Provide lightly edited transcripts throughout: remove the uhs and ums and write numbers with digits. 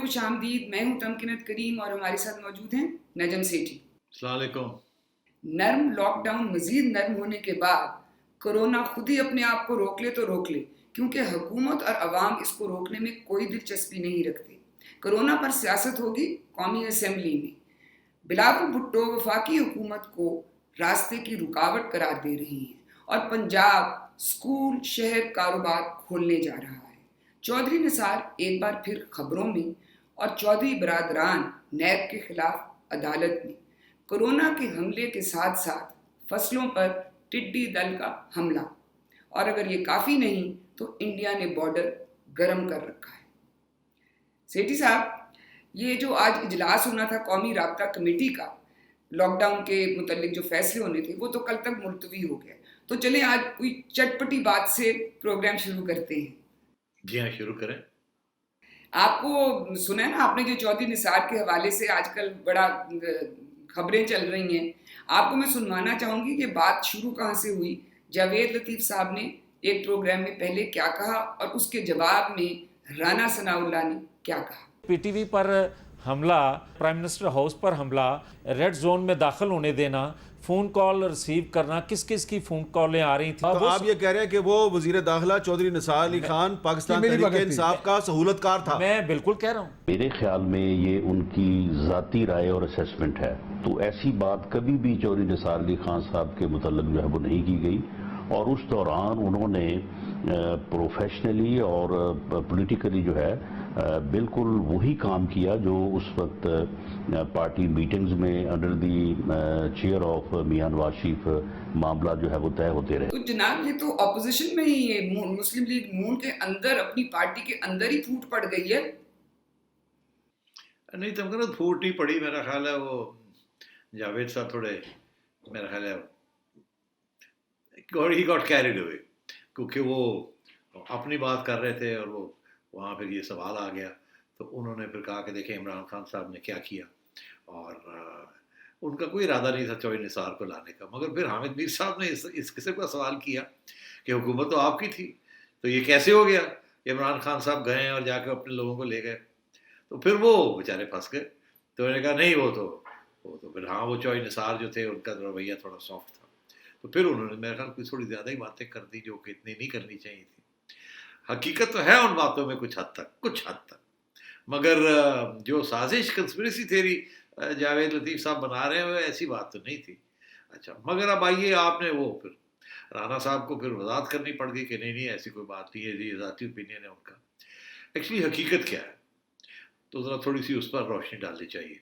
خوش آمدید. میں ہوں تمکنت کریم اور ہمارے ساتھ موجود ہیں نجم سیٹھی. السلام علیکم. نرم لاک ڈاؤن مزید نرم ہونے کے بعد کرونا خود ہی اپنے آپ کو روک لے تو روک لے، کیونکہ حکومت اور عوام اس کو روکنے میں کوئی دلچسپی نہیں رکھتے. کرونا پر سیاست ہوگی قومی اسمبلی میں. بلاول بھٹو وفاقی حکومت کو راستے کی رکاوٹ قرار دے رہی ہیں اور پنجاب اسکول شہر کاروبار کھولنے جا رہا ہے. چودھری نثار ایک بار پھر خبروں میں اور چودھری برادران نیب کے خلاف عدالت میں. کرونا کے حملے کے ساتھ ساتھ فصلوں پر ٹڈی دل کا حملہ، اور اگر یہ کافی نہیں تو انڈیا نے بارڈر گرم کر رکھا ہے. سیٹھی صاحب، یہ جو آج اجلاس ہونا تھا قومی رابطہ کمیٹی کا لاک ڈاؤن کے متعلق جو فیصلے ہونے تھے وہ تو کل تک ملتوی ہو گیا. تو چلیں آج کوئی چٹپٹی بات سے پروگرام شروع کرتے ہیں. جی ہاں، شروع کریں. آپ کو سنا ہے نا آپ نے جو چودھری نثار کے حوالے سے آج کل بڑا خبریں چل رہی ہیں. آپ کو میں سنوانا چاہوں گی کہ بات شروع کہاں سے ہوئی. جاوید لطیف صاحب نے ایک پروگرام میں پہلے کیا کہا اور اس کے جواب میں رانا ثناء اللہ نے کیا کہا. پی ٹی وی پر حملہ، پرائم منسٹر ہاؤس پر حملہ، ریڈ زون میں داخل ہونے دینا، فون کال ریسیو کرنا، کس کس کی فون کالیں آ رہی تھیں. تو آپ یہ کہہ رہے ہیں کہ وہ وزیر داخلہ چودھری نثار علی خان پاکستان تحریک انصاف کا سہولت کار تھا؟ میں بالکل کہہ رہا ہوں. میرے خیال میں یہ ان کی ذاتی رائے اور اسیسمنٹ ہے، تو ایسی بات کبھی بھی چودھری نثار علی خان صاحب کے متعلق جو ہے وہ نہیں کی گئی. اور اس دوران انہوں نے پروفیشنلی اور پولیٹیکلی جو ہے بالکل وہی کام کیا جو اس وقت پارٹی میٹنگز میں under the chair of Mian Nawaz Sharif معاملہ جو ہے وہ طے ہوتے رہے. تو جناب یہ تو اپوزیشن میں ہی ہے، مسلم لیگ نون کے اندر اپنی پارٹی کے اندر ہی پھوٹ پڑ گئی ہے. نہیں تم کہنا پھوٹ نہیں پڑی. میرا خیال ہے وہ جاوید صاحب تھوڑے میرا خیال ہے ہی گاٹ کیریڈ ہوئے، کیونکہ وہ اپنی بات کر رہے تھے اور وہ وہاں پھر یہ سوال آ گیا تو انہوں نے پھر کہا کہ دیکھیں عمران خان صاحب نے کیا کیا، اور ان کا کوئی ارادہ نہیں تھا چودھری نثار کو لانے کا. مگر پھر حامد میر صاحب نے اس قسم کا سوال کیا کہ حکومت تو آپ کی تھی تو یہ کیسے ہو گیا. عمران خان صاحب گئے اور جا کے اپنے لوگوں کو لے گئے تو پھر وہ بیچارے پھنس گئے. تو انہوں نے کہا نہیں وہ تو پھر ہاں وہ چودھری نثار جو تھے ان کا رویہ تھوڑا سافٹ تھا. تو پھر انہوں نے میرے خیال کوئی تھوڑی زیادہ ہی باتیں کر دی جو کہ اتنی نہیں کرنی چاہیے تھی. حقیقت تو ہے ان باتوں میں کچھ حد تک، مگر جو سازش کنسپریسی تھیری جاوید لطیف صاحب بنا رہے ہیں ایسی بات تو نہیں تھی. اچھا مگر اب آئیے آپ نے وہ پھر رانا صاحب کو پھر وضاحت کرنی پڑ گئی کہ نہیں ایسی کوئی بات نہیں ہے، یہ ذاتی اوپینین ہے ان کا. ایکچولی حقیقت کیا ہے تو ذرا تھوڑی سی اس پر روشنی ڈالنی چاہیے.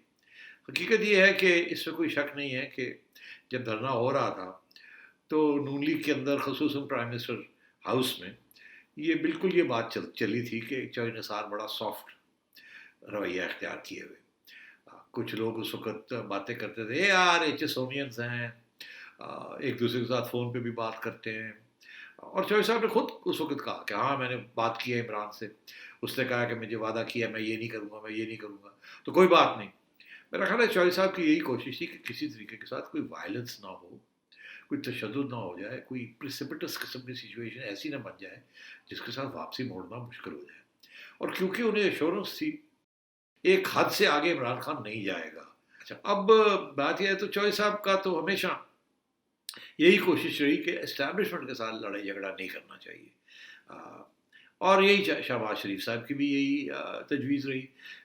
حقیقت یہ ہے کہ اس میں کوئی شک نہیں ہے کہ جب دھرنا ہو رہا تھا تو نون لیگ کے اندر خصوصاً پرائم منسٹر ہاؤس میں یہ بالکل یہ بات چلی تھی کہ چودھری نثار بڑا سافٹ رویہ اختیار کیے ہوئے. کچھ لوگ اس وقت باتیں کرتے تھے یار ایچسونینز ہیں، ایک دوسرے کے ساتھ فون پہ بھی بات کرتے ہیں. اور چودھری صاحب نے خود اس وقت کہا کہ ہاں میں نے بات کی ہے عمران سے، اس نے کہا کہ مجھے وعدہ کیا میں یہ نہیں کروں گا تو کوئی بات نہیں. میرا خیال ہے چودھری صاحب کی یہی کوشش تھی کہ کسی طریقے کے ساتھ کوئی وائلنس نہ ہو، کوئی تشدد نہ ہو جائے، کوئی پریسپٹس قسم کی سچویشن ایسی نہ بن جائے جس کے ساتھ واپسی موڑنا مشکل ہو جائے. اور کیونکہ انہیں ایشورنس تھی ایک حد سے آگے عمران خان نہیں جائے گا. اچھا اب بات یہ ہے تو چودھری صاحب کا تو ہمیشہ یہی کوشش رہی کہ اسٹیبلشمنٹ کے ساتھ لڑائی جھگڑا نہیں کرنا چاہیے، اور یہی شہباز شریف صاحب کی بھی یہی تجویز رہی.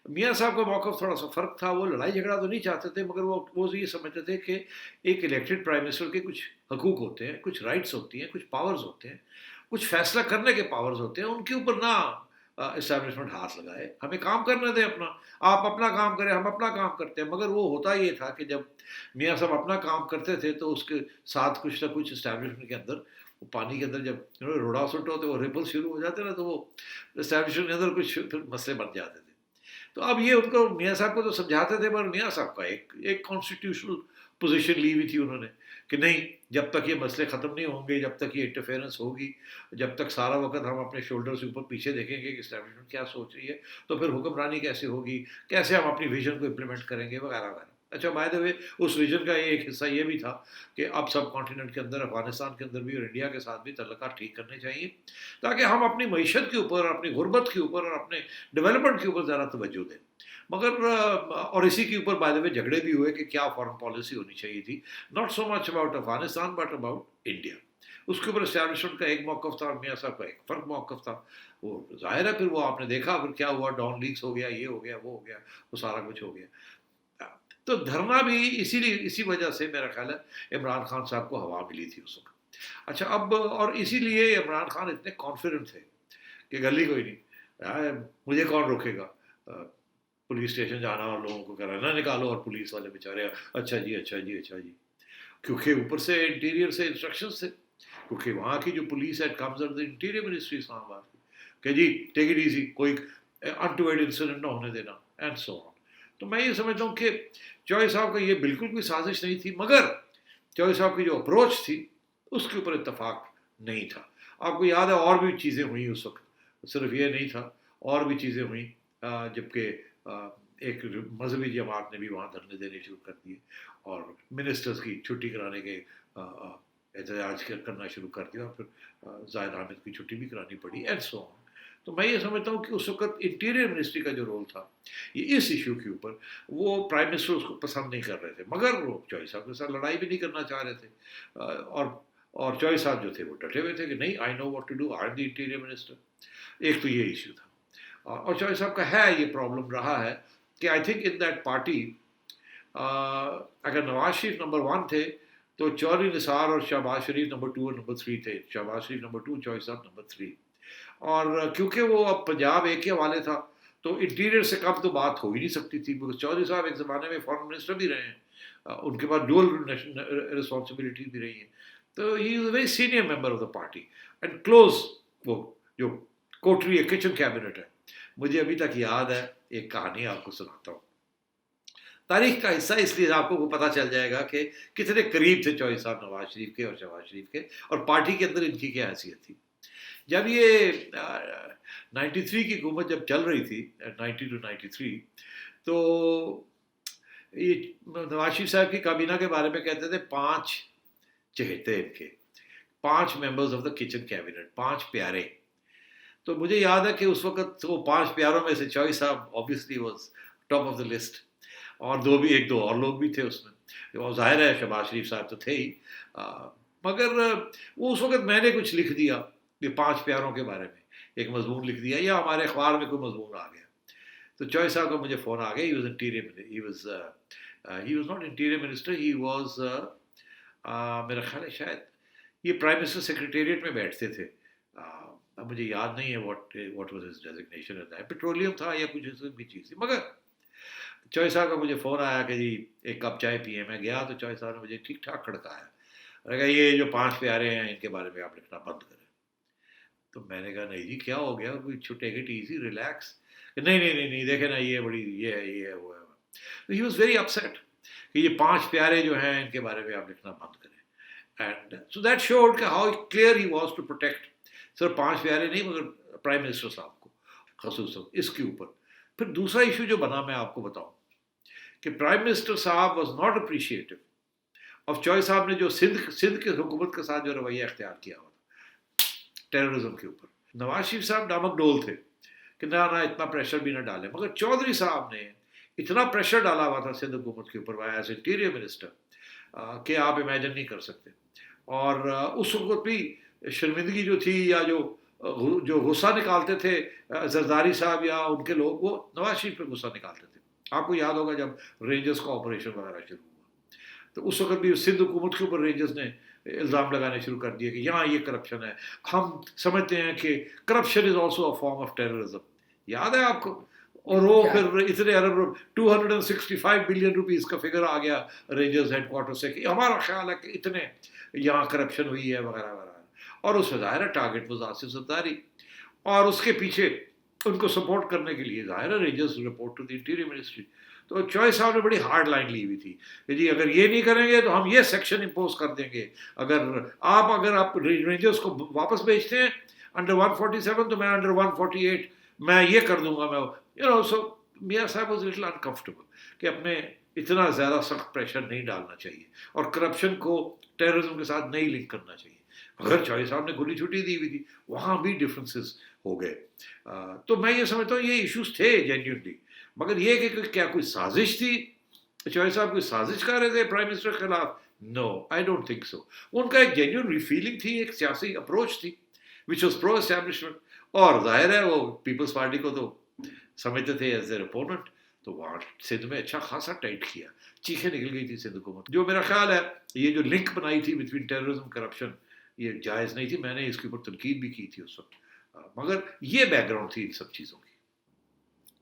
میاں صاحب کا موقف تھوڑا سا فرق تھا، وہ لڑائی جھگڑا تو نہیں چاہتے تھے مگر وہ یہ سمجھتے تھے کہ ایک الیکٹڈ پرائم منسٹر کے کچھ حقوق ہوتے ہیں، کچھ رائٹس ہوتی ہیں، کچھ پاورز ہوتے ہیں، کچھ فیصلہ کرنے کے پاورز ہوتے ہیں، ان کے اوپر نہ اسٹیبلشمنٹ ہاتھ لگائے. ہمیں کام کرنے دیں اپنا، آپ اپنا کام کریں ہم اپنا کام کرتے ہیں. مگر وہ ہوتا یہ تھا کہ جب میاں صاحب اپنا کام کرتے تھے تو اس کے ساتھ کچھ نہ کچھ اسٹیبلشمنٹ کے اندر وہ پانی کے اندر جب روڑا سٹ ہوتے وہ ریپل شروع ہو جاتے نا تو وہ اسٹیبلشمنٹ کے اندر کچھ پھر مسئلے بن جاتے تھے. تو اب یہ ان کو میاں صاحب کو تو سمجھاتے تھے مگر میاں صاحب کا ایک کانسٹیٹیوشنل پوزیشن لی ہوئی تھی انہوں نے کہ نہیں جب تک یہ مسئلے ختم نہیں ہوں گے، جب تک یہ انٹرفیئرنس ہوگی، جب تک سارا وقت ہم اپنے شولڈر سے اوپر پیچھے دیکھیں گے کہ اسٹیبلشمنٹ کیا سوچ رہی ہے تو پھر حکمرانی کیسے ہوگی، کیسے ہم اپنی ویژن کو امپلیمنٹ کریں گے وغیرہ وغیرہ. اچھا by the way us vision کا ایک حصہ یہ بھی تھا کہ اب سب کانٹیننٹ کے اندر افغانستان کے اندر بھی اور انڈیا کے ساتھ بھی تعلقات ٹھیک کرنے چاہیے تاکہ ہم اپنی معیشت کے اوپر، اپنی غربت کے اوپر اور اپنے ڈیولپمنٹ کے اوپر زیادہ توجہ دیں. मगर और इसी के ऊपर बाय द वे झगड़े भी हुए कि क्या फॉरेन पॉलिसी होनी चाहिए थी, not so much about Afghanistan but about India. उसके ऊपर एस्टैब्लिशमेंट का एक मौक़िफ़ था, मियाँ साहब का एक फ़र्क मौक़िफ़ था। वो ज़ाहिर है, फिर वो आपने देखा फिर क्या हुआ, डॉन लीक्स हो गया, ये हो गया, वो हो गया, वो सारा कुछ हो गया। तो धरना भी इसीलिए, इसी वजह से मेरा ख्याल है इमरान खान साहब को हवा मिली थी उस वक्त। अच्छा, अब और इसीलिए इमरान खान इतने कॉन्फिडेंट थे कि गली कोई नहीं, मुझे कौन रोकेगा, पुलिस स्टेशन जाना और लोगों को कराना निकालो, और पुलिस वाले बेचारे अच्छा जी अच्छा जी अच्छा जी, क्योंकि ऊपर से इंटीरियर से इंस्ट्रक्शंस थे, क्योंकि वहाँ की जो police head comes under the interior ministry Islamabad की, कि जी टेक इट इजी, कोई अनटूवर्ड इंसिडेंट ना होने देना एंड सो ऑन। तो मैं ये समझता हूँ कि चौधरी साहब का ये बिल्कुल कोई साजिश नहीं थी, मगर चौधरी साहब की जो अप्रोच थी उसके ऊपर इत्तेफाक नहीं था। आपको याद है और भी चीज़ें हुई उस वक्त, सिर्फ ये नहीं था, और भी चीज़ें हुई, जबकि एक मजहबी जमात ने भी वहाँ धरने देने शुरू कर दिए और मिनिस्टर्स की छुट्टी कराने के एहतजाज करना शुरू कर दिया, और फिर जाहिद हामिद की छुट्टी भी करानी पड़ी एंड सो ऑन। तो मैं ये समझता हूँ कि उस वक्त इंटीरियर मिनिस्ट्री का जो रोल था ये इस इशू के ऊपर, वो प्राइम मिनिस्टर उसको पसंद नहीं कर रहे थे, मगर वो चौधरी साहब के साथ लड़ाई भी नहीं करना चाह रहे थे। और चौधरी साहब जो थे वो डटे हुए थे कि नहीं, I know what to do, I am the interior minister. एक तो ये इशू था, और चौधरी साहब का है ये प्रॉब्लम रहा है कि I think in that party अगर नवाज शरीफ नंबर 1 थे तो चौधरी निसार और शहबाज शरीफ नंबर 2 और नंबर 3 थे, शहबाज शरीफ नंबर 2, चौधरी साहब नंबर 3। और क्योंकि वो अब पंजाब एक के हवाले था तो इंटीरियर से कम तो बात हो ही नहीं सकती थी, बिकॉज चौधरी साहब एक ज़माने में फॉरेन मिनिस्टर भी रहे हैं, उनके पास डुअल रिस्पॉन्सिबिलिटी भी रही है, तो he is a very senior member of the party and close. वो जो कोटरी है, किचन कैबिनेट है, मुझे अभी तक याद है, एक कहानी आपको सुनाता हूँ, तारीख का हिस्सा इसलिए आपको पता चल जाएगा कि कितने करीब थे चौधरी साहब नवाज शरीफ के और शहबाज शरीफ के, और पार्टी के अंदर इनकी क्या हैसियत थी। जब ये 93 की हुकूमत जब चल रही थी, 90 to 93, तो ये नवाज शरीफ साहब की काबीना के बारे में कहते थे 5 चहेते इनके, 5 members of the kitchen cabinet, 5 प्यारे। तो मुझे याद है कि उस वक्त वो 5 प्यारों में से चौधरी साहब obviously was top of the list, और एक दो और लोग भी थे उसमें, और जाहिर है शहबाज शरीफ साहब तो थे ही, मगर वो उस वक्त मैंने कुछ लिख दिया ये 5 प्यारों के बारे में, एक मजमून लिख दिया, या हमारे अखबार में कोई मजमून आ गया, तो चौधरी साहब का मुझे फ़ोन आ गया। He was not interior minister, he was मेरा ख्याल है शायद ये प्राइम मिनिस्टर सेक्रेटेरिएट में बैठते थे, अब मुझे याद नहीं है what was his designation at that, petroleum था या कुछ ऐसी भी चीज़ थी। मगर चौधरी साहब का मुझे फ़ोन आया कि जी एक कप चाय पिए। मैं गया तो चौधरी साहब ने मुझे ठीक ठाक खड़काया, कहा ये जो 5 प्यारे हैं इनके बारे में आप लिखना बंद करें। तो मैंने कहा नहीं जी क्या हो गया, टेक इट इजी, रिलैक्स। नहीं देखे ना, ये बड़ी ये है वो है। तो ही वॉज वेरी अपसेट कि ये 5 प्यारे जो हैं इनके बारे में आप लिखना बंद करें। And so that showed how clear he was to protect सिर्फ 5 प्यारे नहीं, मगर प्राइम मिनिस्टर साहब को खसूसन इसके ऊपर। फिर दूसरा इशू जो बना मैं आपको बताऊं कि प्राइम मिनिस्टर साहब was not appreciative of Chaudhry साहब ने जो सिंध की हुकूमत के साथ जो रवैया अख्तियार किया हुआ टेररिज्म के ऊपर। नवाज शरीफ साहब नामक डोल थे कि ना इतना प्रेशर भी ना डालें, मगर चौधरी साहब ने इतना प्रेशर डाला हुआ था सिंध हुकूमत के ऊपर एज इंटीरियर मिनिस्टर कि आप इमेजिन नहीं कर सकते। और उस वक्त भी शर्मिंदगी जो थी या जो गुस्सा निकालते थे जरदारी साहब या उनके लोग, वो नवाज शरीफ पे गुस्सा निकालते थे। आपको याद होगा जब रेंजर्स का ऑपरेशन वगैरह शुरू हुआ तो उस वक्त भी सिंध हुकूमत के ऊपर रेंजर्स ने इल्ज़ाम लगाने शुरू कर दिए कि यहाँ ये करप्शन है, हम समझते हैं कि corruption is also a form of terrorism. याद है आपको? और वो फिर इतने अरब 265 बिलियन रुपीज़ का फिगर आ गया रेंजर्स हेडक्वार्टर से कि हमारा ख्याल है कि इतने यहाँ करप्शन हुई है वगैरह वगैरह। और उसमें ज़ाहिर है टारगेट वो आसिफ जरदारी, और उसके पीछे उनको सपोर्ट करने के लिए ज़ाहिर है rangers report to the interior ministry. तो चौधरी साहब ने बड़ी हार्ड लाइन ली हुई थी कि जी अगर ये नहीं करेंगे तो हम ये सेक्शन इम्पोज कर देंगे, अगर आप रेंजर्स को वापस भेजते हैं अंडर 147 तो मैं अंडर 148 मैं ये कर दूंगा। मैं सो मियाँ साहब वाज लिटिल अनकंफर्टेबल कि अपने इतना ज़्यादा सख्त प्रेशर नहीं डालना चाहिए और करप्शन को टेररिज्म के साथ नहीं लिंक करना चाहिए। अगर चौधरी साहब ने खुली छुट्टी दी हुई थी, वहाँ भी डिफरेंसेस हो गए। तो मैं ये समझता हूँ ये इश्यूज थे जेन्युइनली, मगर ये कि क्या कोई साजिश थी, चौधरी साहब कोई साजिश कर रहे थे प्राइम मिनिस्टर के खिलाफ? No, I don't think so. उनका एक जेन्युइन फीलिंग थी, एक सियासी अप्रोच थी विच वॉज प्रो एस्टैब्लिशमेंट, और जाहिर है वो पीपल्स पार्टी को तो समझते थे एज देयर अपोनेंट, तो वहाँ सिंध में अच्छा खासा टाइट किया, चीखें निकल गई थी सिंध हुकूमत। जो मेरा ख्याल है ये जो लिंक बनाई थी बिटवीन टेररिज्म करप्शन, ये जायज़ नहीं थी, मैंने इसके ऊपर तनकीद भी की थी उस वक्त, मगर ये बैकग्राउंड थी इन सब चीज़ों की।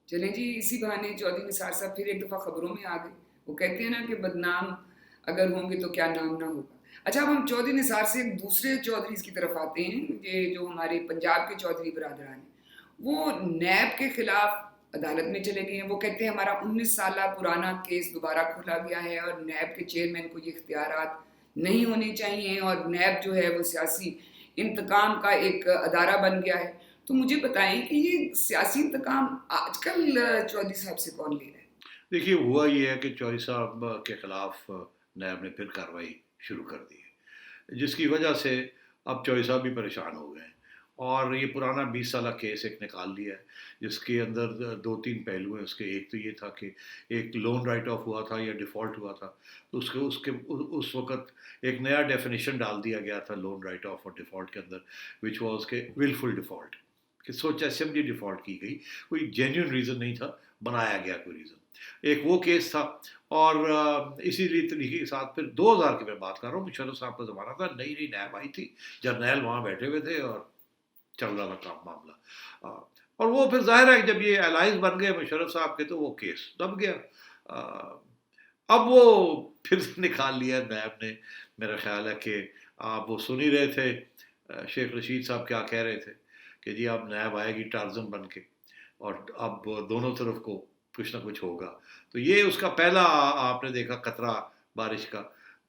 चलें जी, इसी बहाने चौधरी निसार साहब फिर एक दफ़ा खबरों में आ गए। वो कहते हैं ना कि बदनाम अगर होंगे तो क्या नाम ना होगा। अच्छा, अब हम चौधरी निसार से एक दूसरे चौधरी की तरफ आते हैं, ये जो हमारे पंजाब के चौधरी बरादरान हैं, वो नैब के खिलाफ अदालत में चले गए हैं। वो कहते हैं हमारा 19 साल पुराना केस दोबारा खोला गया है और नैब के चेयरमैन को ये इख्तियारात नहीं होने चाहिए, और नैब जो है वो सियासी इंतकाम का एक अदारा बन गया है। तो मुझे बताएं कि ये सियासी इंतकाम आजकल चौधरी साहब से कौन ले रहा है? देखिए, हुआ ये है कि चौधरी साहब के खिलाफ नैब ने फिर कार्रवाई शुरू कर दी है, जिसकी वजह से अब चौधरी साहब भी परेशान हो गए हैं, और ये पुराना 20 साल केस एक निकाल लिया है, जिसके अंदर 2-3 पहलू हैं उसके। एक तो ये था कि एक लोन राइट ऑफ हुआ था या डिफ़ॉल्ट हुआ था, तो उस वक़्त एक नया डेफिनेशन डाल दिया गया था लोन राइट ऑफ और डिफ़ॉल्ट के अंदर, विच वाज के विलफुल डिफ़ॉल्ट, कि सोच समझी डिफ़ॉल्ट की गई, कोई जेन्युइन रीज़न नहीं था, बनाया गया कोई रीज़न। एक वो केस था, और इसीलिए तरीके के साथ फिर 2000 की मैं बात कर रहा हूँ, मुशर्रफ साहब का ज़माना था, नई नई नैब आई थी, जर्नैल वहाँ बैठे हुए थे और चल रहा था काम मामला, और वो फिर जाहिर है जब ये एलाइज बन गए मुशर्रफ साहब के, तो वो केस दब गया। अब वो फिर निकाल लिया नैब ने। मेरा ख्याल है कि आप वो सुन ही रहे थे, शेख रशीद साहब क्या कह रहे थे कि जी अब नैब आएगी टार्जन बन के, और अब दोनों तरफ को कुछ ना कुछ होगा। तो ये उसका पहला आपने देखा खतरा बारिश का,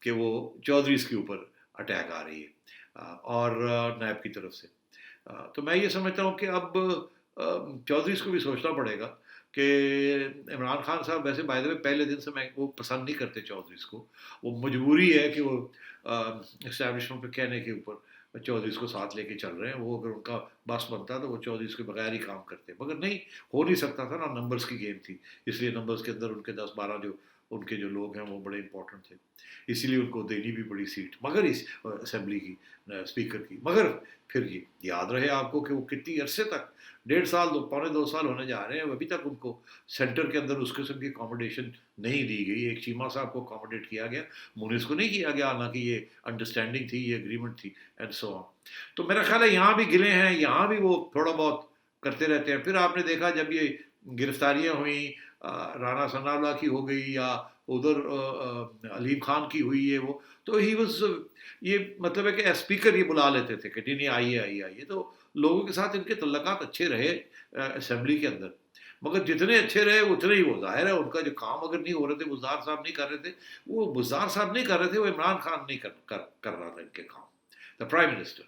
कि वो चौधरीज़ के ऊपर अटैक आ रही है और नैब की तरफ से। तो मैं ये समझता हूँ कि अब चौधरीज़ को भी सोचना पड़ेगा कि इमरान खान साहब वैसे बाय द वे पहले दिन से मैं वो पसंद नहीं करते चौधरीज़ को, वो मजबूरी है कि वो एस्टैब्लिशमेंट पे कहने के ऊपर चौधरीज़ को साथ लेके चल रहे हैं। वो अगर उनका बस बनता तो वो चौधरीज़ के बगैर ही काम करते, मगर नहीं हो नहीं सकता था ना, नंबर्स की गेम थी, इसलिए नंबर्स के अंदर उनके 10-12 जो उनके जो लोग हैं वो बड़े इंपॉर्टेंट थे, इसीलिए उनको देनी भी बड़ी सीट, मगर इस असेंबली की स्पीकर की। मगर फिर ये याद रहे आपको कि वो कितनी अरसे तक, 1.5 साल 2 साल होने जा रहे हैं, अभी तक उनको सेंटर के अंदर उस किस्म की अकोमोडेशन नहीं दी गई। एक चीमा साहब को अकोमोडेट किया गया, मुनीस को नहीं किया गया, हालांकि ये अंडरस्टैंडिंग थी, ये एग्रीमेंट थी, एंड सो ऑन। तो मेरा ख्याल है यहाँ भी गिले हैं, यहाँ भी वो थोड़ा बहुत करते रहते हैं। फिर आपने देखा जब ये गिरफ्तारियाँ हुई, राना सनाउल्लाह की हो गई या उधर अलीम खान की हुई है, वो तो ही वाज, ये मतलब है कि स्पीकर ये बुला लेते थे कि नहीं आइए, तो लोगों के साथ इनके तल्लकात अच्छे रहे असेंबली के अंदर, मगर जितने अच्छे रहे उतने ही, वो जाहिर है उनका जो काम अगर नहीं हो रहे थे, बुज़दार साहब नहीं कर रहे थे, वो बुज़दार साहब नहीं कर रहे थे, वो इमरान खान नहीं कर रहा था इनके काम, द प्राइम मिनिस्टर।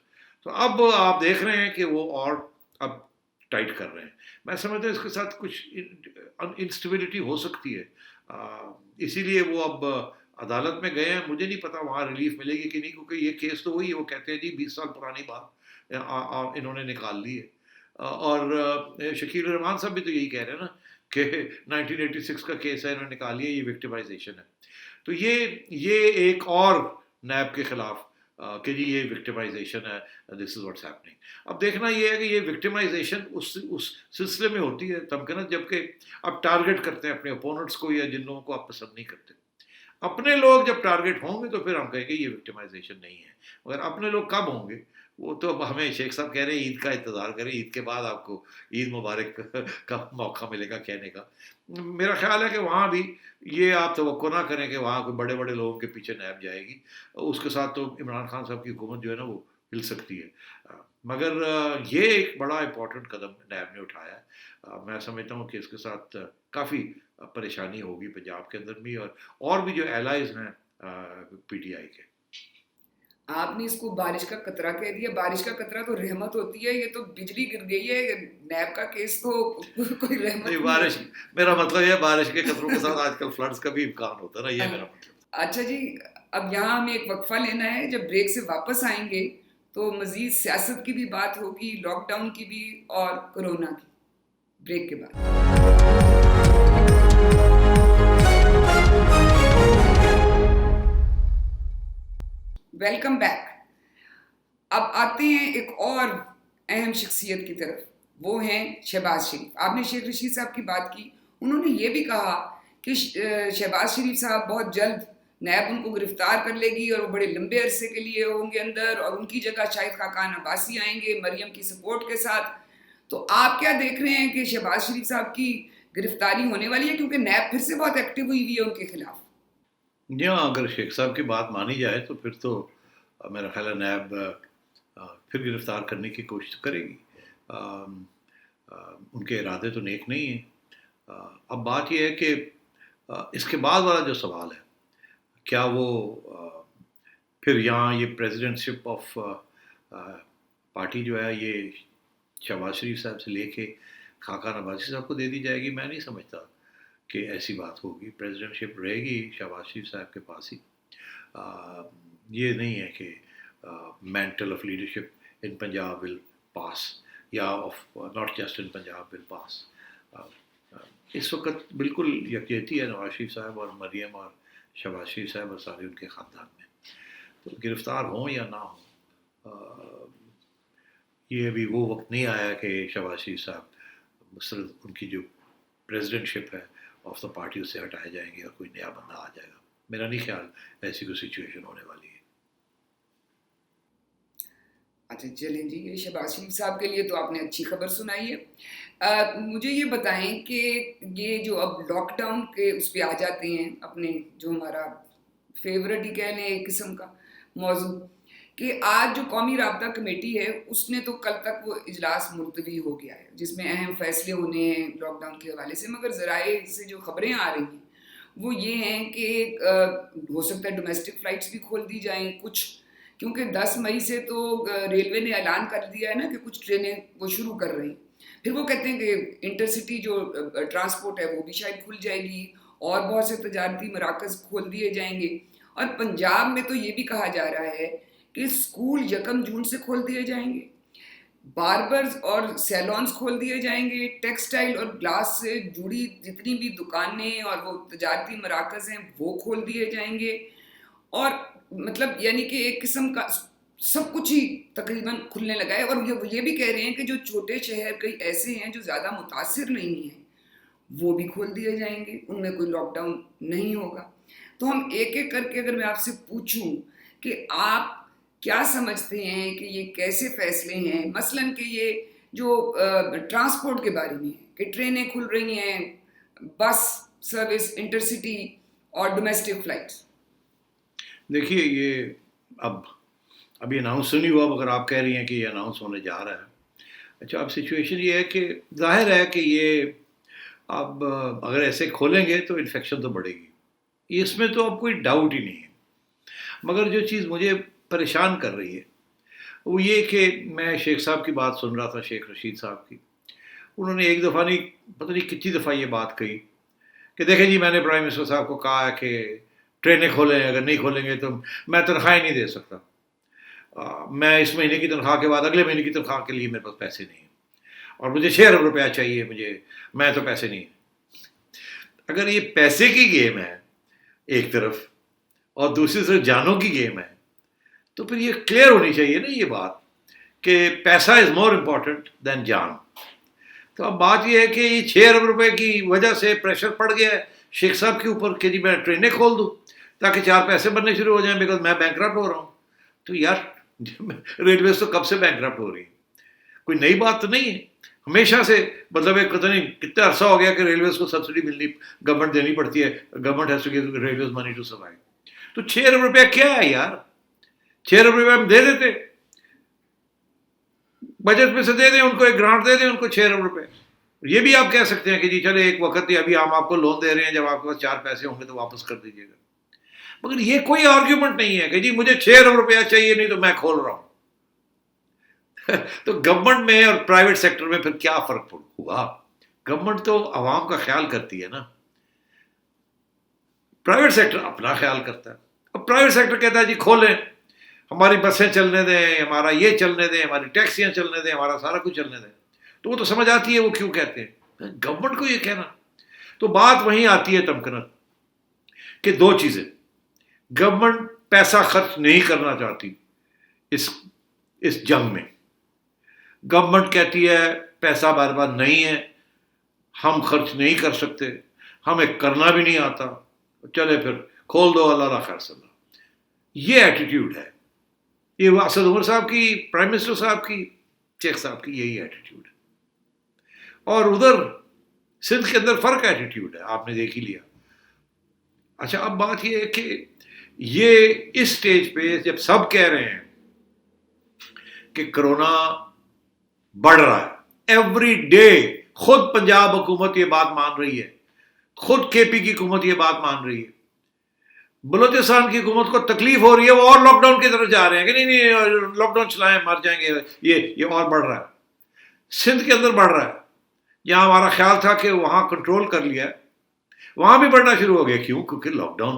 तो अब आप देख रहे हैं कि वो और अब टाइट कर रहे हैं। मैं समझता हूँ इसके साथ कुछ इंस्टेबिलिटी हो सकती है, इसीलिए वो अब अदालत में गए हैं। मुझे नहीं पता वहाँ रिलीफ मिलेगी कि नहीं, क्योंकि ये केस तो वही है, वो कहते हैं जी 20 साल पुरानी बात इन्होंने निकाल ली है, और शकील रहमान साहब भी तो यही कह रहे हैं ना कि 1986 का केस है, इन्होंने निकाल लिया, ये विक्टिमाइजेशन है। तो ये एक और नैब के खिलाफ कि जी ये विक्टिमाइजेशन है, दिस इज़ व्हाट्स हैपनिंग। अब देखना ये है कि ये विक्टिमाइजेशन उस सिलसिले में होती है तमकनत, जबकि आप टारगेट करते हैं अपने ओपोनेंट्स को या जिन लोगों को आप पसंद नहीं करते। अपने लोग जब टारगेट होंगे तो फिर हम कहेंगे ये विक्टिमाइजेशन नहीं है, मगर अपने लोग कब होंगे वो तो अब हमें शेख साहब कह रहे हैं ईद का इंतज़ार करें, ईद के बाद आपको ईद मुबारक का मौका मिलेगा कहने का। मेरा ख्याल है कि वहाँ भी ये आप तवक्को ना करें कि वहाँ कोई बड़े बड़े लोगों के पीछे नैब जाएगी, उसके साथ तो इमरान खान साहब की हुकूमत जो है ना वो हिल सकती है, मगर ये एक बड़ा इंपॉर्टेंट कदम नैब ने उठाया है। मैं समझता हूँ कि इसके साथ काफ़ी परेशानी होगी पंजाब के अंदर भी, और भी जो एलाइज हैं PTI के। आपने इसको बारिश का कतरा कह दिया, बारिश का कतरा तो रहमत होती है, ये तो बिजली गिर गई है। नैब का केस तो कोई रहमत नहीं। बारिश, मेरा मतलब है बारिश के कतरों के साथ आजकल फ्लड्स का भी इम्कान होता है ना, ये मेरा मतलब। अच्छा जी, अब यहाँ हमें एक वक्फा लेना है, जब ब्रेक से वापस आएंगे तो मजीद सियासत की भी बात होगी, लॉकडाउन की भी और कोरोना की, ब्रेक के बाद। Welcome back. اب آتے ہیں ایک اور اہم شخصیت کی طرف, وہ ہیں شہباز شریف. آپ نے شیخ رشید صاحب کی بات کی, انہوں نے یہ بھی کہا کہ شہباز شریف صاحب بہت جلد نیب ان کو گرفتار کر لے گی اور وہ بڑے لمبے عرصے کے لیے ہوں گے اندر, اور ان کی جگہ شاہد خاقان عباسی آئیں گے مریم کی سپورٹ کے ساتھ. تو آپ کیا دیکھ رہے ہیں کہ شہباز شریف صاحب کی گرفتاری ہونے والی ہے, کیونکہ نیب پھر سے بہت ایکٹیو ہوئی ہے ان کے خلاف؟ جی ہاں, اگر شیخ صاحب کی بات مانی جائے تو پھر تو میرا خیال ہے نیب پھر گرفتار کرنے کی کوشش کرے گی. ان کے ارادے تو نیک نہیں ہیں. اب بات یہ ہے کہ اس کے بعد والا جو سوال ہے, کیا وہ پھر یہاں یہ پریزیڈنٹ شپ آف پارٹی جو ہے یہ شہباز شریف صاحب سے لے کے خاقان عباسی صاحب کو دے دی جائے گی؟ میں نہیں سمجھتا کہ ایسی بات ہوگی. پریزیڈنٹ شپ رہے گی شہباز شریف صاحب کے پاس ہی. یہ نہیں ہے کہ mantle of leadership in Punjab will pass, یا of not just in Punjab will pass. اس وقت بالکل یکجہتی ہے نواز شریف صاحب اور مریم اور شہباز شریف صاحب اور سارے ان کے خاندان میں. تو گرفتار ہوں یا نہ ہوں, یہ ابھی وہ وقت نہیں آیا کہ شہباز شریف صاحب مسرت ان کی جو پریزیڈنٹ شپ ہے آف دا پارٹی اس سے ہٹائے جائیں گے اور کوئی نیا بندہ آ جائے گا. میرا نہیں خیال ایسی کوئی سچویشن ہونے والی ہے. اچھا چلیں جی, یہ شہباز شریف صاحب کے لیے تو آپ نے اچھی خبر سنائی ہے. مجھے یہ بتائیں کہ یہ جو اب لاک ڈاؤن کے اس پہ آ جاتے ہیں, اپنے جو ہمارا فیورٹ ہی کہہ لیں ایک قسم کا موضوع, کہ آج جو قومی رابطہ کمیٹی ہے اس نے تو کل تک وہ اجلاس ملتوی ہو گیا ہے جس میں اہم فیصلے ہونے ہیں لاک ڈاؤن کے حوالے سے, مگر ذرائع سے جو خبریں آ رہی ہیں وہ یہ ہیں کہ ہو سکتا ہے ڈومیسٹک فلائٹس بھی کھول دی جائیں کچھ, کیونکہ 10 مئی سے تو ریلوے نے اعلان کر دیا ہے نا کہ کچھ ٹرینیں وہ شروع کر رہی ہیں. پھر وہ کہتے ہیں کہ انٹر سٹی جو ٹرانسپورٹ ہے وہ بھی شاید کھل جائے گی, اور بہت سے تجارتی مراکز کھول دیے جائیں گے. اور پنجاب میں تو یہ بھی کہا جا رہا ہے کہ اسکول 1 جون سے کھول دیے جائیں گے, باربرز اور سیلونز کھول دیے جائیں گے, ٹیکسٹائل اور گلاس سے جڑی جتنی بھی دکانیں اور وہ تجارتی مراکز ہیں وہ کھول دیے جائیں گے. اور مطلب یعنی کہ ایک قسم کا سب کچھ ہی تقریباً کھلنے لگا ہے. اور وہ یہ بھی کہہ رہے ہیں کہ جو چھوٹے شہر کئی ایسے ہیں جو زیادہ متاثر نہیں ہیں وہ بھی کھول دیے جائیں گے, ان میں کوئی لاک ڈاؤن نہیں ہوگا. تو ہم ایک ایک کر کے اگر میں آپ سے پوچھوں کہ آپ کیا سمجھتے ہیں کہ یہ کیسے فیصلے ہیں, مثلاً کہ یہ جو ٹرانسپورٹ کے بارے میں ہے کہ ٹرینیں کھل رہی ہیں, بس سروس, انٹر سٹی اور ڈومیسٹک فلائٹس. دیکھیے یہ ابھی اناؤنس نہیں ہوا, مگر آپ کہہ رہی ہیں کہ یہ اناؤنس ہونے جا رہا ہے. اچھا, اب سچویشن یہ ہے کہ ظاہر ہے کہ یہ اب اگر ایسے کھولیں گے تو انفیکشن تو بڑھے گی, اس میں تو اب کوئی ڈاؤٹ ہی نہیں ہے. مگر جو چیز مجھے پریشان کر رہی ہے وہ یہ کہ میں شیخ صاحب کی بات سن رہا تھا, شیخ رشید صاحب کی. انہوں نے ایک دفعہ نہیں پتہ نہیں کتنی دفعہ یہ بات کہی کہ دیکھیں جی میں نے پرائم منسٹر صاحب کو کہا ہے کہ ٹرینیں کھولیں, اگر نہیں کھولیں گے تو میں تنخواہیں نہیں دے سکتا, میں اس مہینے کی تنخواہ کے بعد اگلے مہینے کی تنخواہ کے لیے میرے پاس پیسے نہیں ہیں, اور مجھے 6 ارب روپیہ چاہیے, میں تو پیسے نہیں. اگر یہ پیسے کی گیم ہے ایک طرف اور دوسری طرف جانوں کی گیم ہے, تو پھر یہ کلیئر ہونی چاہیے نا یہ بات کہ پیسہ از مور امپورٹنٹ دین جان. تو اب بات یہ ہے کہ یہ 6 ارب روپے کی وجہ سے پریشر پڑ گیا ہے شیخ صاحب کے اوپر کہ جی میں ٹرینیں کھول دوں تاکہ 4 پیسے بننے شروع ہو جائیں, بیکاز میں بینکرپٹ ہو رہا ہوں. تو یار ریلویز تو کب سے بینکرپٹ ہو رہی ہے, کوئی نئی بات تو نہیں ہے. ہمیشہ سے مطلب ایک پتہ نہیں کتنا عرصہ ہو گیا کہ ریلویز کو سبسڈی ملنی گورنمنٹ دینی پڑتی ہے, government has to give railways money to survive. تو 6 ارب روپیہ کیا ہے یار, 6 ارب روپیہ ہم دے دیتے, بجٹ میں سے دے دیں ان کو, ایک گرانٹ دے دیں ان کو 6 ارب روپے. یہ بھی آپ کہہ سکتے ہیں کہ جی چلے ایک وقت ہی ابھی ہم آپ کو لون دے رہے ہیں, جب آپ کے پاس 4 پیسے ہوں گے تو واپس کر دیجیے گا. مگر یہ کوئی آرگیومنٹ نہیں ہے کہ جی مجھے 6 ارب روپیہ چاہیے نہیں تو میں کھول رہا ہوں. تو گورنمنٹ میں اور پرائیویٹ سیکٹر میں پھر کیا فرق ہوا؟ گورنمنٹ تو عوام کا خیال کرتی ہے نا, پرائیویٹ سیکٹر اپنا خیال کرتا ہے. اب پرائیویٹ سیکٹر کہتا ہے جی کھولیں, ہماری بسیں چلنے دیں, ہمارا یہ چلنے دیں, ہماری ٹیکسیاں چلنے دیں, ہمارا سارا کچھ چلنے دیں. تو وہ تو سمجھ آتی ہے وہ کیوں کہتے ہیں, گورنمنٹ کو یہ کہنا. تو بات وہیں آتی ہے تمکنت کہ 2 چیزیں, گورنمنٹ پیسہ خرچ نہیں کرنا چاہتی اس جنگ میں. گورنمنٹ کہتی ہے پیسہ ہمارے پاس نہیں ہے, ہم خرچ نہیں کر سکتے, ہمیں کرنا بھی نہیں آتا, چلے پھر کھول دو, اللہ را خیر صلی اللہ. یہ ایٹیٹیوڈ ہے, یہ اسد عمر صاحب کی, پرائم منسٹر صاحب کی, شیخ صاحب کی یہی ایٹیٹیوڈ ہے. اور ادھر سندھ کے اندر فرق ایٹیٹیوڈ ہے, آپ نے دیکھ ہی لیا. اچھا اب بات یہ ہے کہ یہ اس سٹیج پہ جب سب کہہ رہے ہیں کہ کرونا بڑھ رہا ہے, ایوری ڈے خود پنجاب حکومت یہ بات مان رہی ہے, خود کے پی کی حکومت یہ بات مان رہی ہے, بلوچستان کی حکومت کو تکلیف ہو رہی ہے, وہ اور لاک ڈاؤن کی طرف جا رہے ہیں کہ نہیں لاک ڈاؤن چلائیں مر جائیں گے, یہ اور بڑھ رہا ہے. سندھ کے اندر بڑھ رہا ہے, جہاں ہمارا خیال تھا کہ وہاں کنٹرول کر لیا ہے وہاں بھی بڑھنا شروع ہو گیا. کیوں؟ کیونکہ لاک ڈاؤن,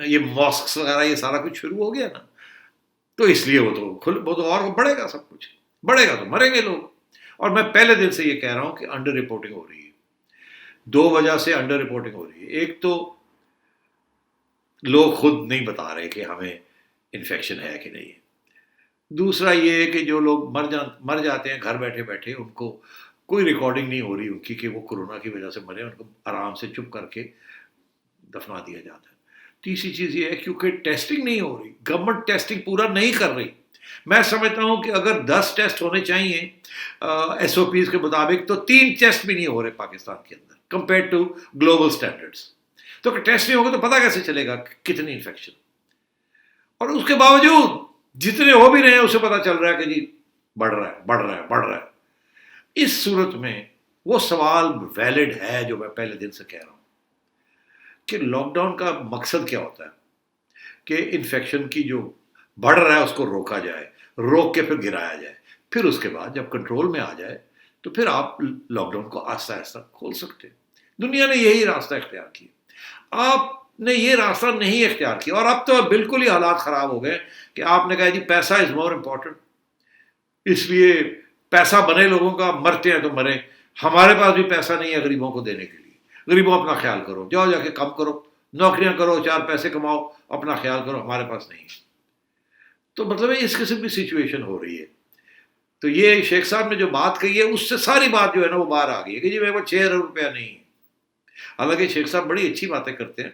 یہ ماسکس وغیرہ یہ سارا کچھ شروع ہو گیا نا, تو اس لیے وہ تو اور بڑھے گا, سب کچھ بڑھے گا تو مریں گے لوگ. اور میں پہلے دن سے یہ کہہ رہا ہوں کہ انڈر رپورٹنگ ہو رہی ہے. 2 وجہ سے انڈر رپورٹنگ ہو رہی ہے. ایک تو لوگ خود نہیں بتا رہے کہ ہمیں انفیکشن ہے کہ نہیں. دوسرا یہ ہے کہ جو لوگ مر جاتے ہیں گھر بیٹھے بیٹھے, ان کو کوئی ریکارڈنگ نہیں ہو رہی ان کی کہ وہ کرونا کی وجہ سے مرے, ان کو آرام سے چپ کر کے دفنا دیا جاتا ہے. تیسری چیز یہ ہے کیونکہ ٹیسٹنگ نہیں ہو رہی, گورنمنٹ ٹیسٹنگ پورا نہیں کر رہی. میں سمجھتا ہوں کہ اگر 10 ٹیسٹ ہونے چاہیے ایس او پیز کے مطابق, تو 3 ٹیسٹ بھی نہیں ہو رہے پاکستان کے اندر کمپیئر ٹو گلوبل سٹینڈرڈس. تو اگر ٹیسٹ نہیں ہوگا تو پتہ کیسے چلے گا کتنی انفیکشن. اور اس کے باوجود جتنے ہو بھی رہے ہیں اسے پتہ چل رہا ہے کہ جی بڑھ رہا ہے. اس صورت میں وہ سوال ویلڈ ہے جو میں پہلے دن سے کہہ رہا ہوں کہ لاک ڈاؤن کا مقصد کیا ہوتا ہے کہ انفیکشن کی جو بڑھ رہا ہے اس کو روکا جائے, روک کے پھر گرایا جائے, پھر اس کے بعد جب کنٹرول میں آ جائے تو پھر آپ لاک ڈاؤن کو آہستہ آہستہ کھول سکتے ہیں. دنیا نے یہی راستہ اختیار کیا, آپ نے یہ راستہ نہیں اختیار کیا. اور اب تو بالکل ہی حالات خراب ہو گئے کہ آپ نے کہا جی پیسہ از مور امپورٹنٹ, اس لیے پیسہ بنے لوگوں کا, مرتے ہیں تو مریں, ہمارے پاس بھی پیسہ نہیں ہے غریبوں کو دینے کے لیے. غریبوں اپنا خیال کرو, جاؤ جا کے کم کرو, نوکریاں کرو, 4 پیسے کماؤ, اپنا خیال کرو, ہمارے پاس نہیں ہے. تو مطلب اس قسم کی سچویشن ہو رہی ہے. تو یہ شیخ صاحب نے جو بات کہی ہے اس سے ساری بات جو ہے نا وہ باہر آ گئی ہے کہ جی میرے پاس 6 ارب روپیہ نہیں ہے. حالانکہ شیخ صاحب بڑی اچھی باتیں کرتے ہیں,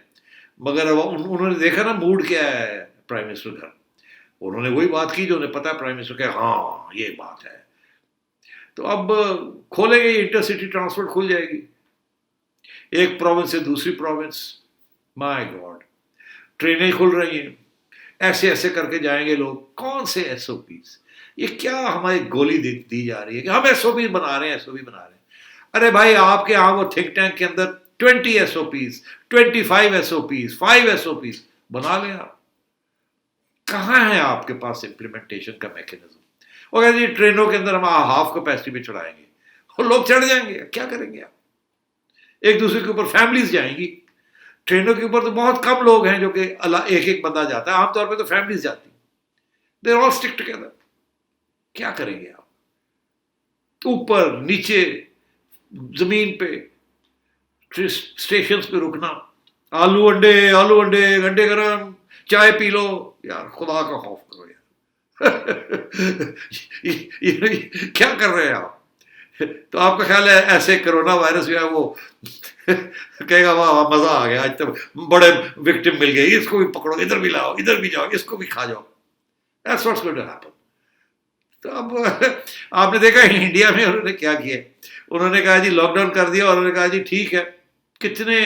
مگر انہوں نے دیکھا نا موڈ کیا ہے پرائم منسٹر کا, انہوں نے وہی بات کی جو انہیں پتا ہے پرائم منسٹر کہ ہاں یہ بات ہے. تو اب کھولیں گے, انٹر سٹی ٹرانسپورٹ کھل جائے گی ایک پروونس سے دوسری پروونس. مائی گاڈ, ٹرینیں کھل رہی ہیں, ایسے ایسے کر کے جائیں گے لوگ. کون سے ایس او پیز, یہ کیا ہماری گولی دی جا رہی ہے کہ ہم ایس او پیز بنا رہے ہیں. ارے بھائی آپ کے یہاں وہ تھنک ٹینک کے اندر 20 S O Ps, 25 S O Ps, 5 S O Ps بنا لیں آپ. کہاں ہے آپ کے پاس امپلیمنٹیشن کا میکینزم؟ وہ کہتے ہیں ٹرینوں کے اندر ہم ہاف کیپیسٹی پہ چڑھائیں گے, اور لوگ چڑھ جائیں گے. کیا کریں گے آپ؟ ایک دوسرے کے اوپر فیملیز جائیں گی. ٹرینوں کے اوپر تو بہت کم لوگ ہیں جو کہ ایک بندہ جاتا ہے, عام طور پہ تو فیملیز جاتی, they are all stick together. کیا کریں گے آپ؟ اوپر نیچے زمین پہ اسٹیشنز پہ رکنا, آلو انڈے گرم, چائے پی لو. یار خدا کا خوف کرو یار, کیا کر رہے ہیں آپ؟ تو آپ کا خیال ہے ایسے کرونا وائرس جو ہے وہ کہے گا واہ واہ مزہ آ گیا, آج تک بڑے وکٹم مل گئے, اس کو بھی پکڑو, ادھر بھی لاؤ, ادھر بھی جاؤ, اس کو بھی کھا جاؤ. That's what's going to happen. تو اب آپ نے دیکھا انڈیا میں انہوں نے کیا کیا, انہوں نے کہا جی لاک ڈاؤن کر دیا, اور انہوں نے کہا جی ٹھیک ہے. کتنے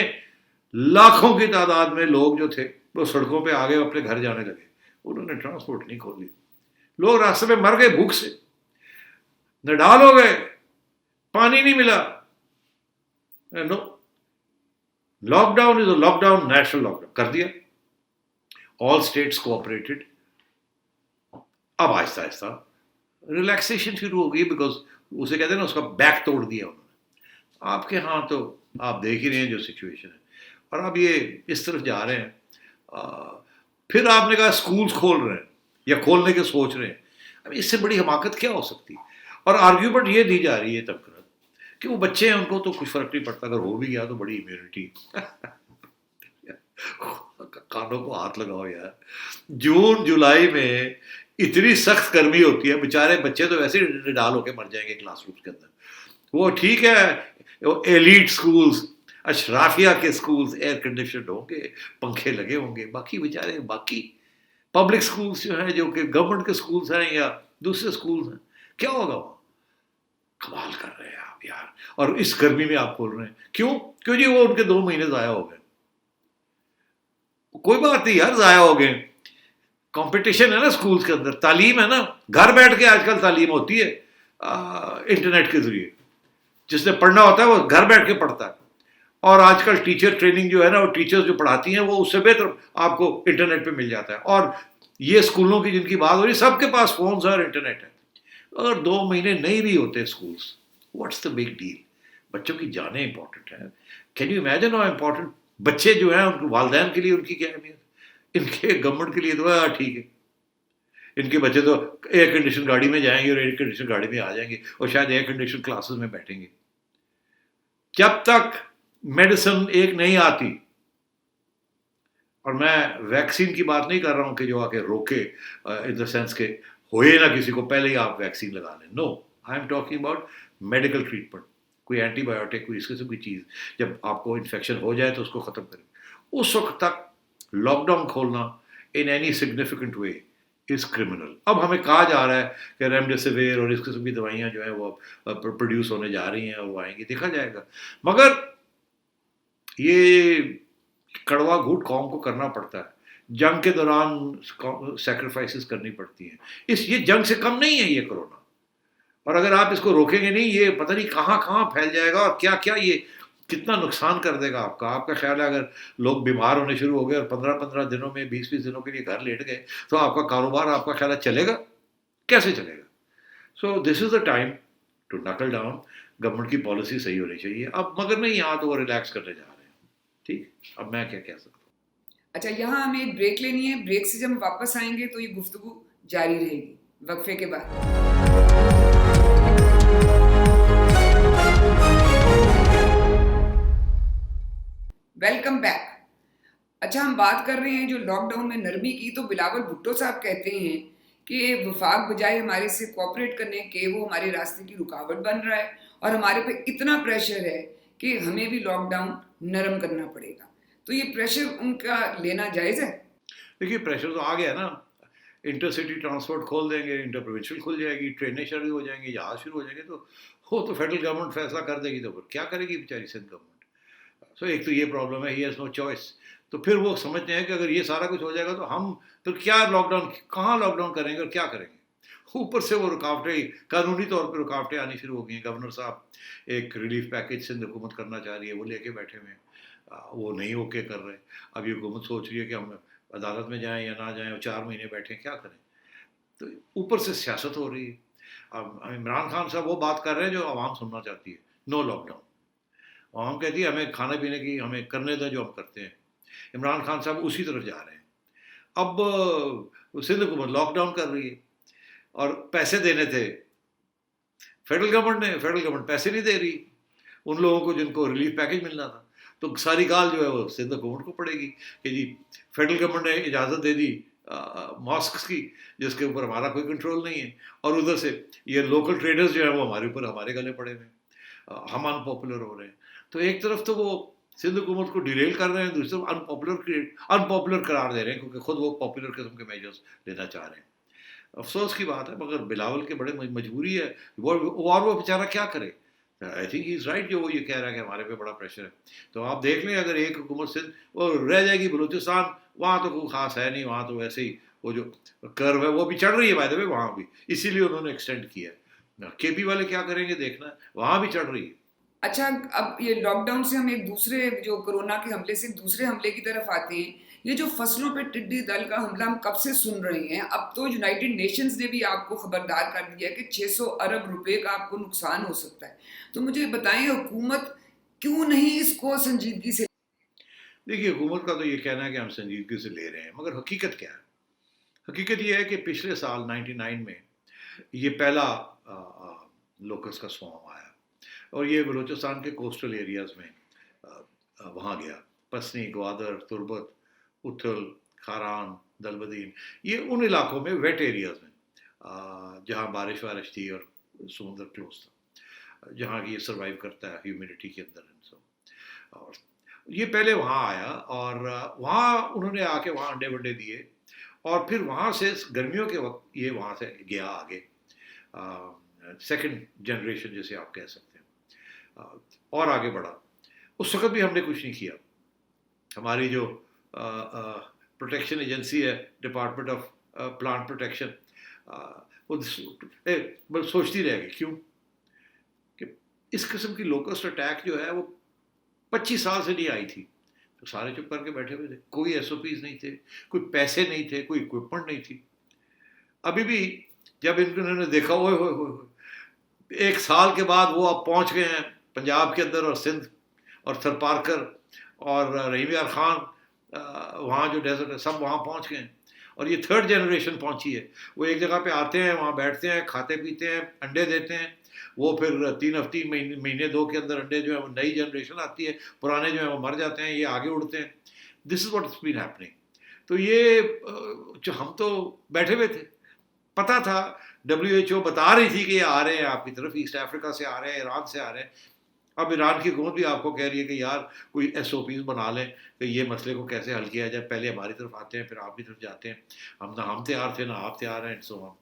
لاکھوں کی تعداد میں لوگ جو تھے وہ سڑکوں پہ آ گئے, اپنے گھر جانے لگے. انہوں نے ٹرانسپورٹ نہیں کھولی, لوگ راستے میں مر گئے بھوک سے, نڈال ہو گئے, پانی نہیں ملا. No, lockdown is a lockdown, national lockdown کر دیا, آل اسٹیٹس کوآپریٹڈ. اب آہستہ آہستہ ریلیکسیشن شروع ہو گئی, بیکاز اسے کہتے ہیں نا اس کا بیک توڑ دیا انہوں نے. آپ کے ہاں تو آپ دیکھ ہی رہے ہیں جو سچویشن ہے, اور اب یہ اس طرف جا رہے ہیں. پھر آپ نے کہا اسکولس کھول رہے ہیں یا کھولنے کے سوچ رہے ہیں. اب اس سے بڑی حماقت کیا ہو سکتی؟ اور آرگیومنٹ یہ دی جا رہی ہے تب کہ وہ بچے ہیں ان کو تو کچھ فرق نہیں پڑتا, اگر ہو بھی گیا تو بڑی امیونٹی. कानों को हाथ लगाओ यार, जून जुलाई में इतनी सख्त गर्मी होती है, बेचारे बच्चे तो वैसे ही निडाल होके मर जाएंगे क्लासरूम के अंदर। वो ठीक है, वो एलीट स्कूल्स, अशराफिया के स्कूल्स एयर कंडीशन होंगे, पंखे लगे होंगे, बाकी बेचारे बाकी पब्लिक स्कूल्स जो हैं, जो कि गवर्नमेंट के स्कूल्स हैं या दूसरे स्कूल्स हैं, क्या होगा वहाँ? कमाल कर रहे हैं आप यार। और इस गर्मी में आप बोल रहे हैं क्यों? क्यों जी, वो उनके 2 महीने ज़ाया हो गए। कोई बात नहीं यार, ज़ाया हो गए, कंपटीशन है ना स्कूल्स के अंदर, तालीम है ना, घर बैठ के आजकल तालीम होती है इंटरनेट के जरिए। जिसने पढ़ना होता है वो घर बैठ के पढ़ता है, और आजकल टीचर ट्रेनिंग जो है ना, वो टीचर्स जो पढ़ाती हैं वो उससे बेहतर आपको इंटरनेट पे मिल जाता है। और ये स्कूलों की जिनकी बात हो रही है, सबके पास फोन्स और इंटरनेट है। अगर 2 महीने नहीं भी होते schools, what's the big deal? बच्चों की जाने इंपॉर्टेंट है। Can you imagine how important बच्चे जो हैं, उनके वालिदैन के लिए उनकी क्या अहमियत, इनके गवर्नमेंट के लिए तो ठीक है, इनके बच्चे तो एयर कंडीशन गाड़ी में जाएंगे और एयर कंडीशन गाड़ी में आ जाएंगे और शायद एयर कंडीशन क्लासेस में बैठेंगे। जब तक मेडिसिन एक नहीं आती, और मैं वैक्सीन की बात नहीं कर रहा हूं कि जो आके रोके इन द सेंस के होए ना किसी को पहले ही आप वैक्सीन लगा लें, no, I am talking about medical treatment, कोई एंटीबायोटिक, कोई इस किस्म की चीज़, जब आपको इन्फेक्शन हो जाए तो उसको ख़त्म करें, उस वक्त तक लॉकडाउन खोलना in any significant way is criminal. अब हमें कहा जा रहा है कि रेमडेसिविर और इस किस्म की दवाइयाँ जो हैं वो प्रोड्यूस होने जा रही हैं और वो आएंगी, देखा जाएगा। मगर ये कड़वा घूट कौम को करना पड़ता है, जंग के दौरान सैक्रिफाइसेस करनी पड़ती हैं। ये जंग से कम नहीं है ये कोरोना, और अगर आप इसको रोकेंगे नहीं, ये पता नहीं कहाँ कहाँ फैल जाएगा और क्या क्या ये कितना नुकसान कर देगा आपका। आपका ख्याल है अगर लोग बीमार होने शुरू हो गए और 15-15 दिनों में 20-20 दिनों के लिए घर लेट गए, तो आपका कारोबार, आपका ख्याल है चलेगा? कैसे चलेगा? So this is the time to knuckle down. Government की पॉलिसी सही होनी चाहिए अब, मगर नहीं, यहाँ तो वो रिलैक्स करने जा रहे हैं। ठीक, अब मैं क्या कह सकता हूँ। अच्छा, यहाँ हमें एक ब्रेक लेनी है। ब्रेक से जब हम वापस आएंगे तो ये गुफ्तगू जारी रहेगी वक्फे के बाद। Welcome back. अच्छा, हम बात कर रहे हैं जो लॉकडाउन में नरमी की, तो बिलावल भुट्टो साहब कहते हैं कि वफाक बजाय हमारे से कोऑपरेट करने के वो हमारे रास्ते की रुकावट बन रहा है और हमारे पे इतना प्रेशर है कि हमें भी लॉकडाउन नरम करना पड़ेगा। तो ये प्रेशर उनका लेना जायज़ है? देखिए, प्रेशर तो आ गया ना, इंटरसिटी ट्रांसपोर्ट खोल देंगे, इंटर प्रोविंशियल खुल जाएगी, ट्रेनें शुरू हो जाएंगी, जहाज शुरू हो जाएंगे, तो वो तो फेडरल गवर्नमेंट फैसला कर देगी, तो फिर क्या करेगी बेचारी सिंध गवर्नमेंट? सो एक तो ये प्रॉब्लम है, ही हैज़ नो चॉइस। तो फिर वो समझते हैं कि अगर ये सारा कुछ हो जाएगा तो हम फिर क्या लॉकडाउन, कहाँ लॉकडाउन करेंगे और क्या करेंगे? ऊपर से वो रुकावटें, कानूनी तौर पर रुकावटें आनी शुरू हो गई हैं। गवर्नर साहब एक रिलीफ पैकेज सिंध हुकूमत करना चाह रही है, वो लेके बैठे हुए हैं, वो नहीं ओके कर रहे। अब ये हुकूमत सोच रही है कि हम अदालत में जाएं या ना जाएं, और 4 महीने बैठें, क्या करें? तो ऊपर से सियासत हो रही है। अब इमरान खान साहब वो बात कर रहे हैं जो आवाम सुनना चाहती है, नो लॉकडाउन। आवाम कहती है हमें खाने पीने की, हमें करने दें जो हम करते हैं। इमरान खान साहब उसी तरफ जा रहे हैं। अब सिंध हुकूमत लॉकडाउन कर रही है, और पैसे देने थे फेडरल गवर्नमेंट ने, फेडरल गवर्नमेंट पैसे नहीं दे रही उन लोगों को जिनको रिलीफ पैकेज मिलना था। तो सारी गाल जो है वो सिंध हुकूमत को पड़ेगी कि जी फेडरल गवर्नमेंट ने इजाज़त दे दी मॉस्क्स की, जिसके ऊपर हमारा कोई कंट्रोल नहीं है, और उधर से ये लोकल ट्रेडर्स जो हैं वो हमारे ऊपर, हमारे गले पड़े हुए, हम अनपॉपुलर हो रहे हैं। तो एक तरफ तो वो सिंध हुकूमत को डिरेल कर रहे हैं, दूसरी तरफ अनपॉपुलर करार दे रहे हैं, क्योंकि खुद वो पॉपुलर किस्म के मेजर्स लेना चाह रहे हैं। अफसोस की बात है, मगर बिलावल के बड़े मजबूरी है, वो बेचारा क्या करे। I think he is right जो वो ये कह रहा है कि हमारे पे बड़ा प्रेशर है। तो आप देख लें, अगर एक हुकूमत सिंध वो रह जाएगी, बलूचिस्तान वहाँ तो कोई खास है नहीं, वहाँ तो वैसे ही वो जो कर्व है वो भी चढ़ रही है, बाय द वे वहाँ भी, इसीलिए उन्होंने एक्सटेंड किया है। केपी वाले क्या करेंगे देखना है, वहाँ भी चढ़ रही है। अच्छा, अब ये लॉकडाउन से हम एक दूसरे, जो कोरोना के हमले से दूसरे हमले की तरफ आते हैं। ये जो फसलों पे टिड्डी दल का हमला हम कब से सुन रहे हैं, अब तो यूनाइटेड नेशंस ने भी आपको खबरदार कर दिया है कि 600 अरब रुपए का आपको नुकसान हो सकता है। तो मुझे बताएं, हुकूमत क्यों नहीं इसको संजीदगी से? देखिए, हुकूमत का तो ये कहना है कि हम संजीदगी से ले रहे हैं, मगर हकीकत क्या है? हकीकत ये है कि पिछले साल 99 में ये पहला लोकस का स्वाम आया, और ये बलूचिस्तान के कोस्टल एरियाज़ में वहाँ गया, पसनी, ग्वादर, तुर्बत, उथल, खारान, दलबदीन, ये उन इलाकों में वेट एरियाज में जहाँ बारिश वारिश थी और समुंदर क्लोज था, जहाँ ये सर्वाइव करता है ह्यूमिडिटी के अंदर। और ये पहले वहाँ आया और वहाँ उन्होंने आके वहाँ अंडे वंडे दिए और फिर वहाँ से गर्मियों के वक्त ये वहाँ से गया आगे, सेकंड जनरेशन जैसे आप कह सकते हैं, और आगे बढ़ा। उस वक्त भी हमने कुछ नहीं किया। हमारी जो प्रोटेक्शन एजेंसी है, डिपार्टमेंट ऑफ प्लांट प्रोटेक्शन, वो बस सोचती रह गई, क्यों कि इस किस्म की लोकस्ट अटैक जो है वो 25 साल से नहीं आई थी। तो सारे चुप करके बैठे हुए थे, कोई SOPs नहीं थे, कोई पैसे नहीं थे, कोई इक्विपमेंट नहीं थी। अभी भी जब इन्होंने देखा ओए होए होए, 1 साल के बाद वो अब पहुंच गए हैं पंजाब के अंदर और सिंध और थरपारकर और रहीम यार खान, वहाँ जो डेजर्ट है सब वहाँ पहुँच गए हैं और ये थर्ड जनरेशन पहुँची है। वो एक जगह पे आते हैं, वहाँ बैठते हैं, खाते पीते हैं, अंडे देते हैं, वो फिर 3 हफ्ते महीने 2 के अंदर अंडे जो है वो नई जनरेशन आती है, पुराने जो है वो मर जाते हैं, ये आगे उड़ते हैं। This is what is been happening. तो ये जो हम तो बैठे हुए थे, पता था, WHO बता रही थी कि ये आ रहे हैं आपकी तरफ, ईस्ट अफ्रीका से आ रहे हैं, ईरान से आ रहे हैं। अब ईरान की हुकूमत भी आपको कह रही है कि यार कोई SOPs बना लें कि ये मसले को कैसे हल किया जाए, पहले हमारी तरफ आते हैं फिर आपकी तरफ जाते हैं, हम तैयार थे ना आप तैयार हैं, सो हम।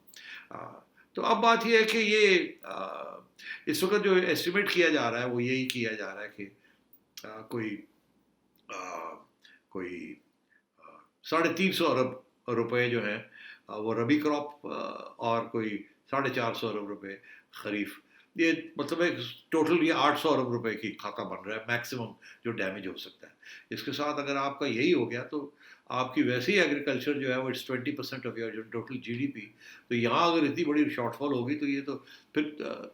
तो अब बात ये है कि ये इस वक्त जो एस्टिमेट किया जा रहा है वो यही किया जा रहा है कि कोई 350 अरब रुपए जो हैं वो रबी क्रॉप और कोई 450 अरब रुपए खरीफ, ये मतलब एक टोटल ये 800 अरब रुपए की खाता बन रहा है मैक्सिमम जो डैमेज हो सकता है। इसके साथ अगर आपका यही हो गया तो आपकी वैसे ही एग्रीकल्चर जो है वो it's 20% of your total GDP। तो यहाँ अगर इतनी बड़ी शॉर्टफॉल होगी तो ये तो फिर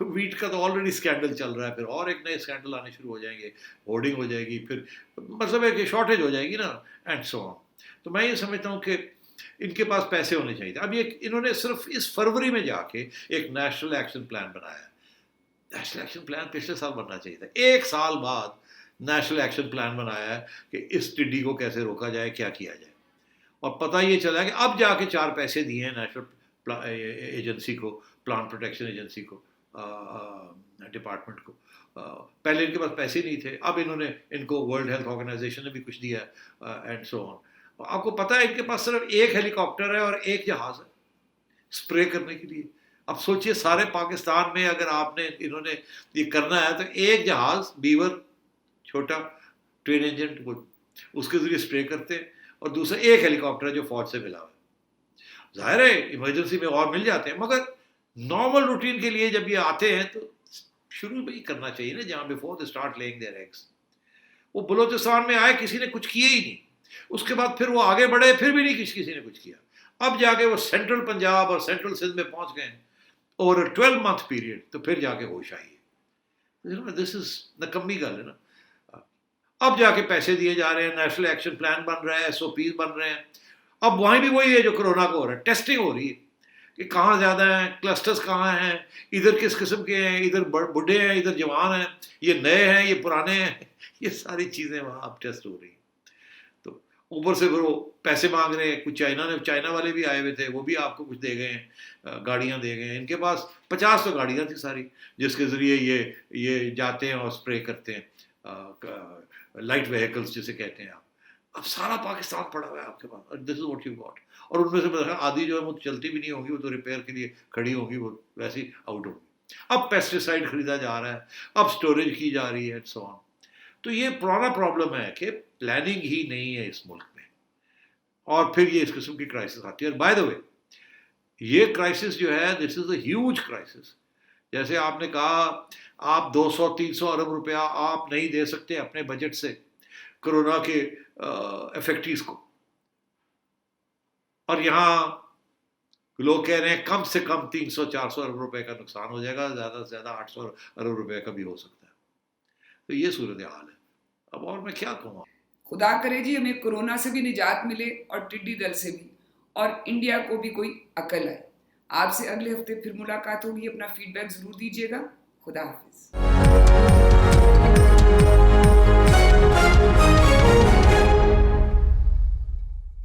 वीट का तो ऑलरेडी स्कैंडल चल रहा है, फिर और एक नए स्कैंडल आने शुरू हो जाएंगे, होर्डिंग हो जाएगी, फिर मतलब है कि शॉर्टेज हो जाएगी ना, एंड सो ऑन। तो मैं ये समझता हूँ कि इनके पास पैसे होने चाहिए। अब ये इन्होंने सिर्फ इस फरवरी में जाके एक नेशनल एक्शन प्लान बनाया। नेशनल एक्शन प्लान पिछले साल बनना चाहिए था। 1 साल बाद नेशनल एक्शन प्लान बनाया है कि इस टिड्डी को कैसे रोका जाए, क्या किया जाए, और पता ये चला कि अब जाके 4 पैसे दिए हैं नेशनल एजेंसी को, प्लांट प्रोटेक्शन एजेंसी को, डिपार्टमेंट को। पहले इनके पास पैसे नहीं थे, अब इन्होंने इनको वर्ल्ड हेल्थ ऑर्गेनाइजेशन ने भी कुछ दिया है, एंड सो ऑन। आपको पता है इनके पास सिर्फ 1 हेलीकॉप्टर है और 1 जहाज है स्प्रे करने के लिए। अब सोचिए सारे पाकिस्तान में अगर आपने इन्होंने ये करना है तो 1 जहाज बीवर छोटा ट्रेन इंजन वो उसके जरिए स्प्रे करते हैं, और दूसरा 1 हेलीकॉप्टर जो फौज से मिला हुआ है। जाहिर है इमरजेंसी में और मिल जाते हैं, मगर नॉर्मल रूटीन के लिए जब ये आते हैं तो शुरू में ही करना चाहिए ना, जहाँ before they start laying their eggs. वो बलूचिस्तान में आए, किसी ने कुछ किया ही नहीं, उसके बाद फिर वो आगे बढ़े, फिर भी नहीं किसी ने कुछ किया। अब जाके वो सेंट्रल पंजाब और सेंट्रल सिंध में पहुंच गए ओवर 12 मंथ पीरियड, तो फिर जाके होश आई है। दिस इज नकम्मी गल है ना। अब जाके पैसे दिए जा रहे हैं, नेशनल एक्शन प्लान बन रहा है, SOPs बन रहे हैं। अब वहीं भी वही है जो कोरोना को हो रहा है, टेस्टिंग हो रही है कि कहाँ ज़्यादा हैं, क्लस्टर्स कहाँ हैं, इधर किस किस्म के हैं, इधर बुढ़े हैं, इधर जवान हैं, ये नए हैं, ये पुराने हैं, ये सारी चीज़ें वहाँ अब टेस्ट हो रही हैं। तो ऊपर से फिर वो पैसे मांग रहे हैं। कुछ चाइना वाले भी आए हुए थे, वो भी आपको कुछ दे गए हैं, गाड़ियाँ दे गए हैं। इनके पास 50 तो गाड़ियाँ थी सारी, जिसके ज़रिए ये जाते हैं और स्प्रे करते हैं, लाइट व्हीकल्स जिसे कहते हैं आप। अब सारा पाकिस्तान पड़ा हुआ है आपके पास, this is what you got. और उनमें से आधी जो है वो चलती भी नहीं होगी, वो तो रिपेयर के लिए खड़ी होगी, वो वैसे ही आउट होगी। अब पेस्टिसाइड खरीदा जा रहा है, अब स्टोरेज की जा रही है, एंड सो ऑन। तो ये पुराना प्रॉब्लम है कि प्लानिंग ही नहीं है इस मुल्क में, और फिर ये इस किस्म की क्राइसिस आती है। और बाय द वे ये क्राइसिस जो है, this is a huge crisis. जैसे आपने कहा आप 200-300 अरब रुपया आप नहीं दे सकते अपने बजट से कोरोना के इफेक्टिव्स को, और यहाँ लोग कह रहे हैं कम से कम 300-400 अरब रुपए का नुकसान हो जाएगा, ज़्यादा से ज़्यादा 800 अरब रुपए का भी हो सकता है। तो ये सूरत हाल है। अब और मैं क्या कहूँ, खुदा करे जी हमें कोरोना से भी निजात मिले और टिड्डी दल से भी, और इंडिया को भी कोई अकल आए। आपसे अगले हफ्ते फिर मुलाकात होगी। अपना फीडबैक ज़रूर दीजिएगा। खुदा हाफिज़।